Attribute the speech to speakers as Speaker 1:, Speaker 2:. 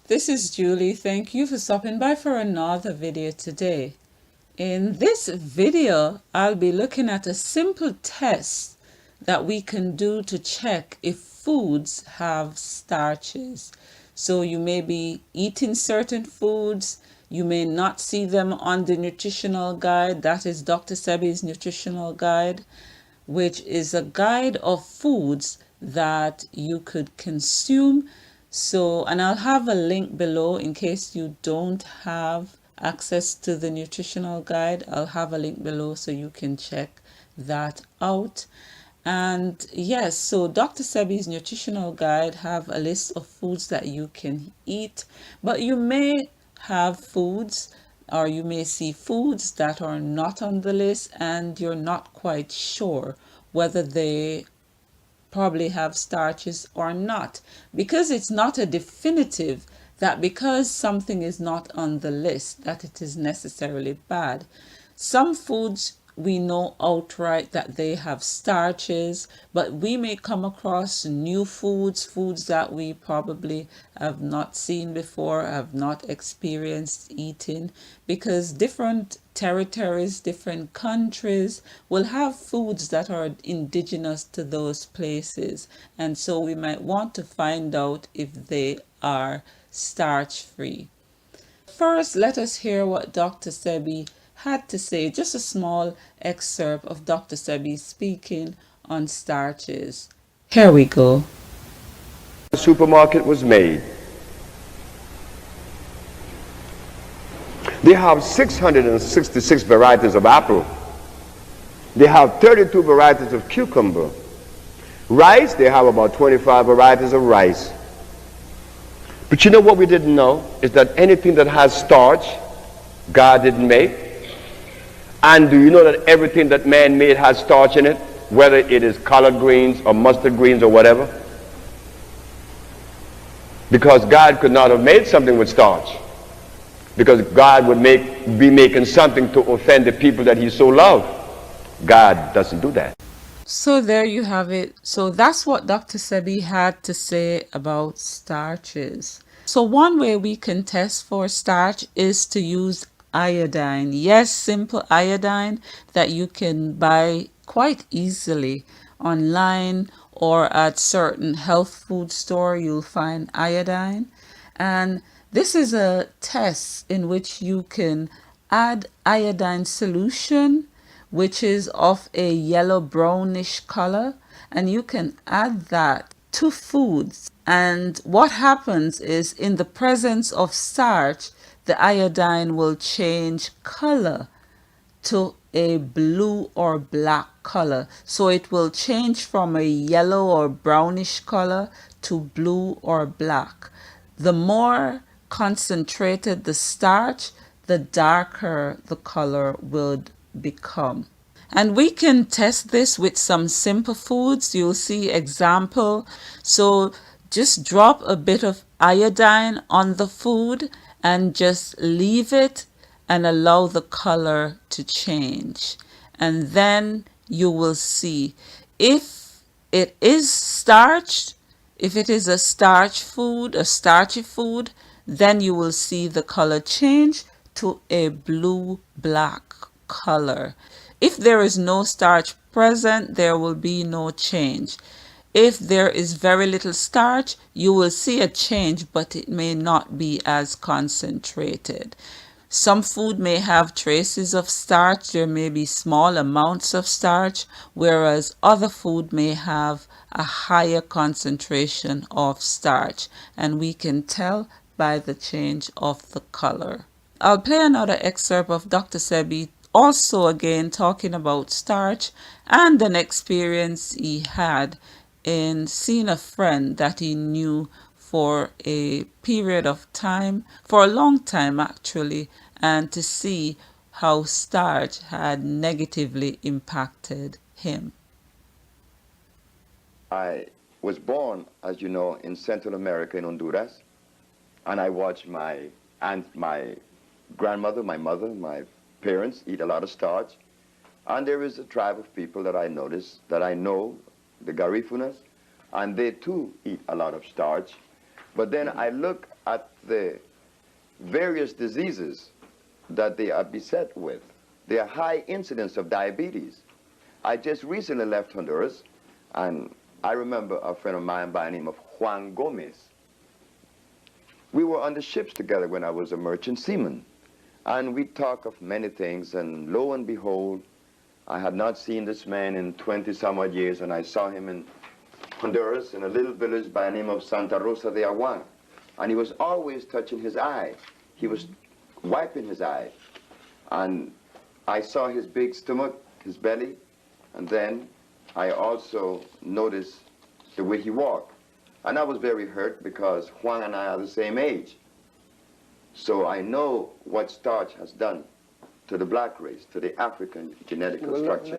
Speaker 1: This is Julie. Thank you for stopping by for another video today. In this video, I'll be looking at a simple test that we can do to check if foods have starches. So you may be eating certain foods, you may not see them on the nutritional guide. That is Dr. Sebi's nutritional guide, which is a guide of foods that you could consume. So, and I'll have a link below in case you don't have access to the nutritional guide. I'll have a link below so you can check that out. And yes, so Dr. Sebi's nutritional guide have a list of foods that you can eat, but you may have foods or you may see foods that are not on the list and you're not quite sure whether they probably have starches or not, because it's not a definitive that because something is not on the list that it is necessarily bad. Some foods we know outright that they have starches, but we may come across new foods that we probably have not seen before, have not experienced eating, because different territories, different countries will have foods that are indigenous to those places. And so we might want to find out if they are starch free. First, let us hear what Dr. Sebi had to say, just a small excerpt of Dr. Sebi speaking on starches. Here we go.
Speaker 2: The supermarket was made. They have 666 varieties of apple. They have 32 varieties of cucumber. Rice, they have about 25 varieties of rice. But you know what we didn't know is that anything that has starch, God didn't make. And do you know that everything that man made has starch in it, whether it is collard greens or mustard greens or whatever? Because God could not have made something with starch. Because God would be making something to offend the people that he so loved. God doesn't do that.
Speaker 1: So there you have it. So that's what Dr. Sebi had to say about starches. So one way we can test for starch is to use iodine. Yes, simple iodine that you can buy quite easily online or at certain health food store. You'll find iodine. And this is a test in which you can add iodine solution, which is of a yellow brownish color, and you can add that to foods. And what happens is, in the presence of starch, the iodine will change color to a blue or black color. So it will change from a yellow or brownish color to blue or black. The more concentrated the starch, the darker the color would become. And we can test this with some simple foods. You'll see example. So just drop a bit of iodine on the food and just leave it and allow the color to change. And then you will see if it is starched, if it is a starch food, a starchy food, then you will see the color change to a blue-black color. If there is no starch present, there will be no change. If there is very little starch, you will see a change, but it may not be as concentrated. Some food may have traces of starch. There may be small amounts of starch, whereas other food may have a higher concentration of starch, and we can tell by the change of the color. I'll play another excerpt of Dr. Sebi also again talking about starch and an experience he had in seeing a friend that he knew for a period of time, for a long time actually, and to see how starch had negatively impacted him.
Speaker 2: I was born, as you know, in Central America, in Honduras, and I watched my aunt, my grandmother, my mother, my parents eat a lot of starch. And there is a tribe of people that I notice, that I know, the Garifunas, and they too eat a lot of starch. But then I look
Speaker 3: at the various diseases that they are beset with. Their high incidence of diabetes. I just recently left Honduras, and I remember a friend of mine by the name of Juan Gomez. We were on the ships together when I was a merchant seaman, and we talked of many things, and lo and behold, I had not seen this man in 20 some odd years, and I saw him in Honduras in a little village by the name of Santa Rosa de Aguan, and he was always touching his eye. He was wiping his eye, and I saw his big stomach, his belly, and then I also noticed the way he walked. And I was very hurt because Juan and I are the same age. So I know what starch has done to the black race, to the African genetic structure.